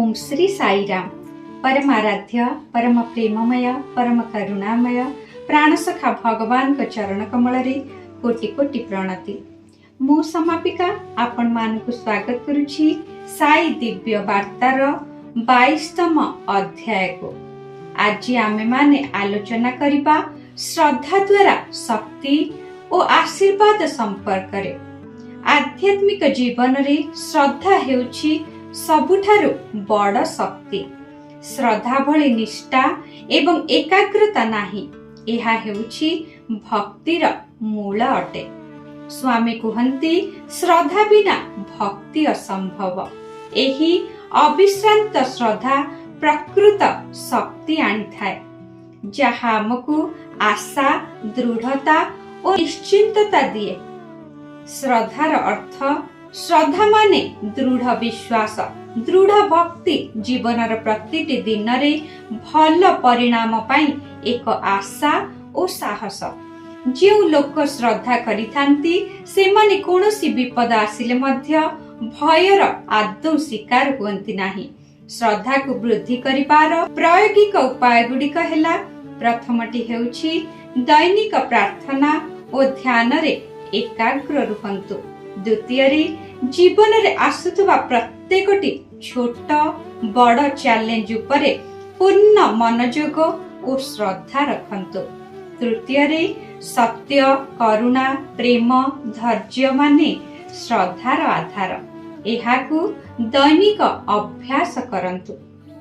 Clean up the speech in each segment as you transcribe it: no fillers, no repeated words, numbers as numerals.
ओम श्री साई राम। परम आराध्य, परम प्रेममय, परम करुणामय प्राणसखा भगवान को चरण कमल रे कोटि कोटि प्रणति। मु समापिका आपण मानकु स्वागत करुछि साई दिव्य वार्तार 22तम अध्याय को। आज आमे माने आलोचना करिबा श्रद्धा द्वारा शक्ति और आशीर्वाद संपर्क रे। आध्यात्मिक जीवन रे श्रद्धा हेउछि सबुठारु बड़ शक्ति। श्रद्धा भली निष्ठा एवं एकाग्रता नाही, एहा हेउछि भक्तिर मूल अटे। स्वामी कहन्ति श्रद्धा बिना भक्ति असंभव। एही अविश्रांत श्रद्धा प्रकृत शक्ति आनिथाय, जहा हमकु आशा, दृढ़ता और निश्चिंतता दिए। श्रद्धार अर्थ, श्रद्धा माने दृढ़ विश्वास, दृढ़ भक्ति, जीवनर प्रतिटी दिन रे भल परिणाम पाई एक आशा और साहस। जो लोक श्रद्धा करिथांती सेमाने कोनोसी विपद आसिले मध्य भयर आदौ शिकार हुअंती नाही। श्रद्धा को वृद्धि करिबार प्रायोगिक उपाय गुड़िक हेला, प्रथमटी हेउछि दैनिक प्रार्थना और ध्यान रे एकाग्र रुहंतु। द्वितीय रे जीवन रे आसुथबा प्रत्येकटी छोट बड़ चैलेंज उपरे पूर्ण मनोयोग और श्रद्धा रखंतु। तृतीय रे सत्य, करुणा, प्रेम, धैर्य माने श्रद्धार आधार। एहाकु दैनिक अभ्यास करंतु।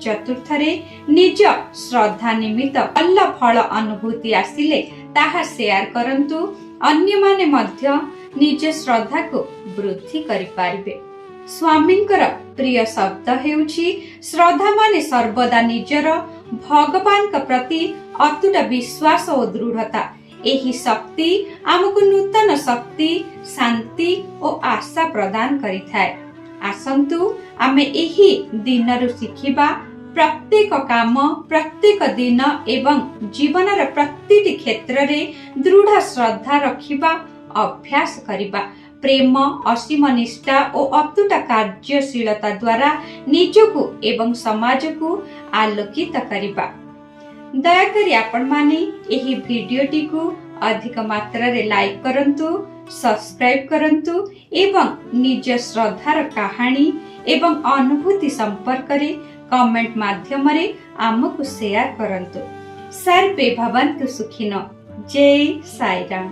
चतुर्थ रे निज श्रद्धा निमित्त भल फल अनुभूति आसिले ताहा शेयर करंतु। अन्य माने मध्य निज श्रद्धा को वृद्धि करि पारिबे। स्वामींकर प्रिय शब्द हेउछि श्रद्धा माने सर्वदा निजर भगवान का प्रति अतुट विश्वास और दृढ़ता। एही शक्ति आमको नूतन शक्ति, शांति और आशा प्रदान करिथाय। आसंतु आमे एही दिनरु शिखिबा प्रत्येक काम, प्रत्येक दिन एवं जीवनर प्रतिटी क्षेत्र रे दृढ़ श्रद्धा रखिबा अभ्यास करिबा। प्रेम, असीम निष्ठा और अतुट कार्यशीलता द्वारा निजकु एवं समाज को आलोकित करिबा। दयाकरी आपण माने एही भिडियोटी को अधिक मात्रा रे लाइक करंतु, सब्सक्राइब करंतु एवं निज श्रद्धार कहानी एवं अनुभूति संपर्क रे कमेंट माध्यम रे आमको शेयर करंतु। सर्वे भवन्तु सुखिनो। जय साई राम।